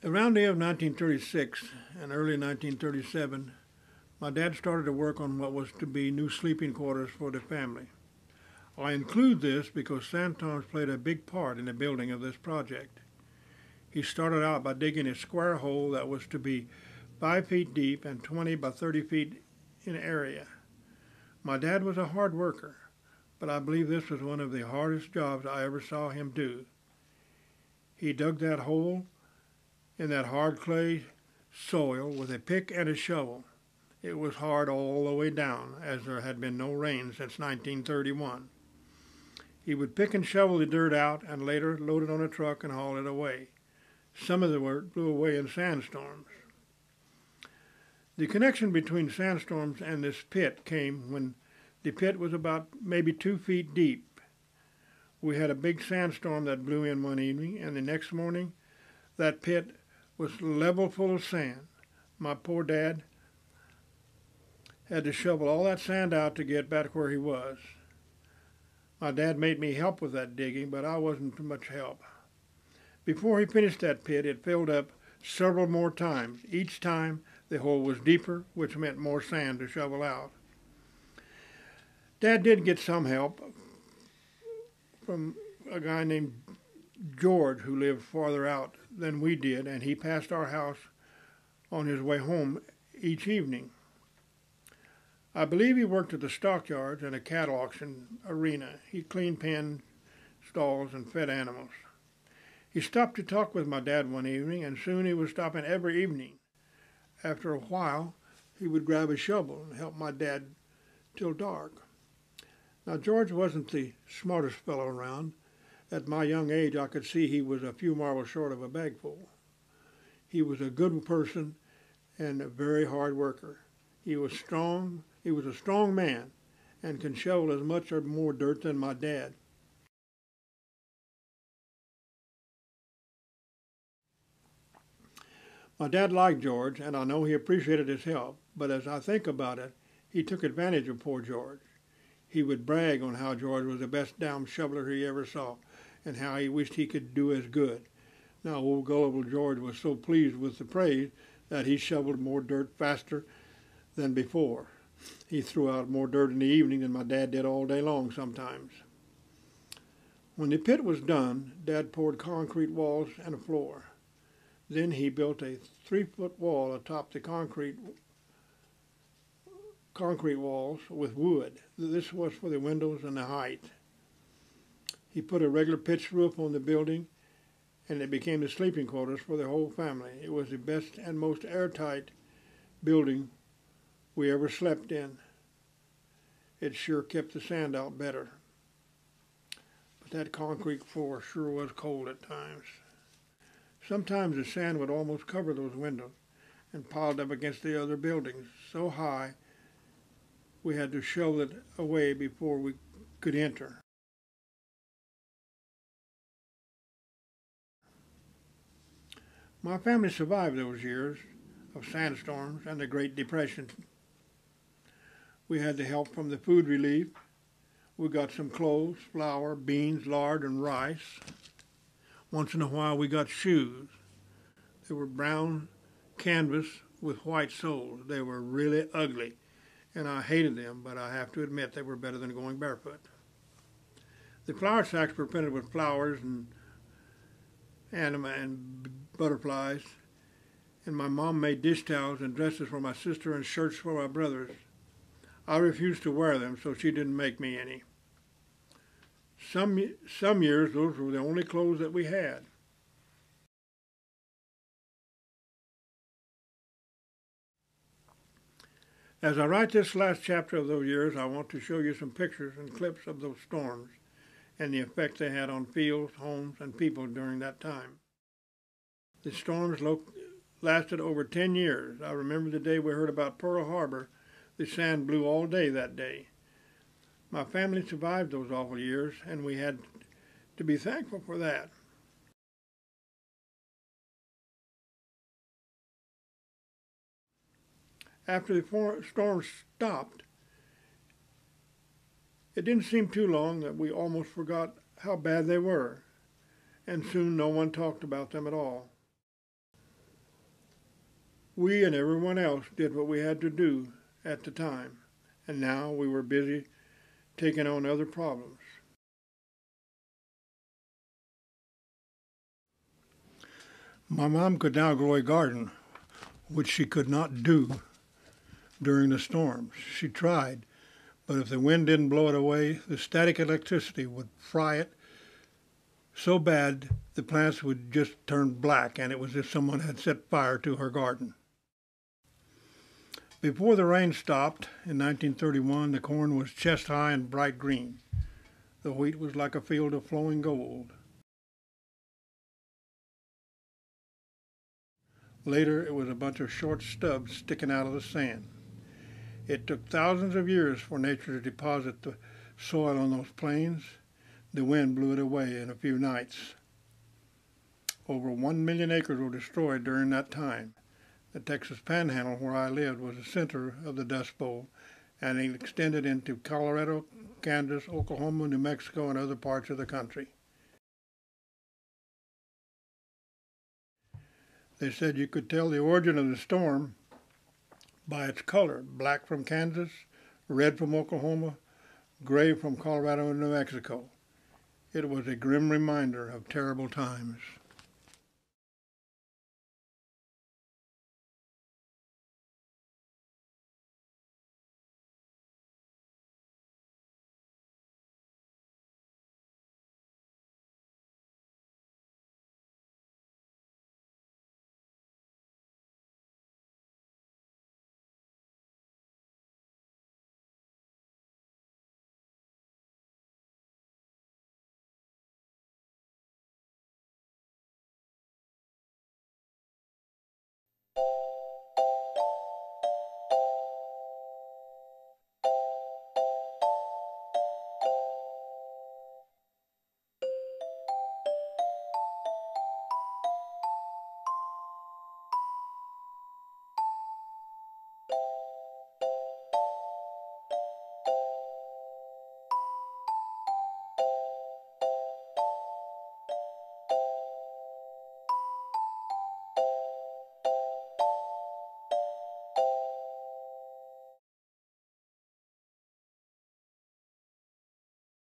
Around the year of 1936 and early 1937, my dad started to work on what was to be new sleeping quarters for the family. I include this because sandstorms played a big part in the building of this project. He started out by digging a square hole that was to be 5 feet deep and 20 by 30 feet in area. My dad was a hard worker, but I believe this was one of the hardest jobs I ever saw him do. He dug that hole in that hard clay soil with a pick and a shovel. It was hard all the way down, as there had been no rain since 1931. He would pick and shovel the dirt out and later load it on a truck and haul it away. Some of the dirt blew away in sandstorms. The connection between sandstorms and this pit came when the pit was about maybe 2 feet deep. We had a big sandstorm that blew in one evening, and the next morning that pit was level full of sand. My poor dad had to shovel all that sand out to get back where he was. My dad made me help with that digging, but I wasn't too much help. Before he finished that pit, it filled up several more times. Each time the hole was deeper, which meant more sand to shovel out. Dad did get some help from a guy named George who lived farther out than we did, and he passed our house on his way home each evening. I believe he worked at the stockyards and a cattle auction arena. He cleaned pens, stalls, and fed animals. He stopped to talk with my dad one evening, and soon he was stopping every evening. After a while, he would grab a shovel and help my dad till dark. Now, George wasn't the smartest fellow around. At my young age, I could see he was a few marbles short of a bagful. He was a good person and a very hard worker. He was strong. He was a strong man and could shovel as much or more dirt than my dad. My dad liked George, and I know he appreciated his help, but as I think about it, he took advantage of poor George. He would brag on how George was the best damn shoveler he ever saw, and how he wished he could do as good. Now, old gullible George was so pleased with the praise that he shoveled more dirt faster than before. He threw out more dirt in the evening than my dad did all day long sometimes. When the pit was done, Dad poured concrete walls and a floor. Then he built a 3-foot wall atop the concrete walls with wood. This was for the windows and the height. He put a regular pitched roof on the building, and it became the sleeping quarters for the whole family. It was the best and most airtight building we ever slept in. It sure kept the sand out better. But that concrete floor sure was cold at times. Sometimes the sand would almost cover those windows and piled up against the other buildings so high we had to shovel it away before we could enter. My family survived those years of sandstorms and the Great Depression. We had the help from the food relief. We got some clothes, flour, beans, lard, and rice. Once in a while we got shoes. They were brown canvas with white soles. They were really ugly, and I hated them, but I have to admit they were better than going barefoot. The flour sacks were printed with flowers and butterflies, and my mom made dish towels and dresses for my sister and shirts for my brothers. I refused to wear them, so she didn't make me any. Some years, those were the only clothes that we had. As I write this last chapter of those years, I want to show you some pictures and clips of those storms and the effect they had on fields, homes, and people during that time. The storms lasted over 10 years. I remember the day we heard about Pearl Harbor. The sand blew all day that day. My family survived those awful years, and we had to be thankful for that. After the storm stopped, it didn't seem too long that we almost forgot how bad they were, and soon no one talked about them at all. We and everyone else did what we had to do at the time, and now we were busy taking on other problems. My mom could now grow a garden, which she could not do during the storms. She tried, but if the wind didn't blow it away, the static electricity would fry it so bad the plants would just turn black, and it was as if someone had set fire to her garden. Before the rain stopped in 1931, the corn was chest high and bright green. The wheat was like a field of flowing gold. Later, it was a bunch of short stubs sticking out of the sand. It took thousands of years for nature to deposit the soil on those plains. The wind blew it away in a few nights. Over 1 million acres were destroyed during that time. The Texas Panhandle, where I lived, was the center of the Dust Bowl, and it extended into Colorado, Kansas, Oklahoma, New Mexico, and other parts of the country. They said you could tell the origin of the storm by its color: black from Kansas, red from Oklahoma, gray from Colorado and New Mexico. It was a grim reminder of terrible times.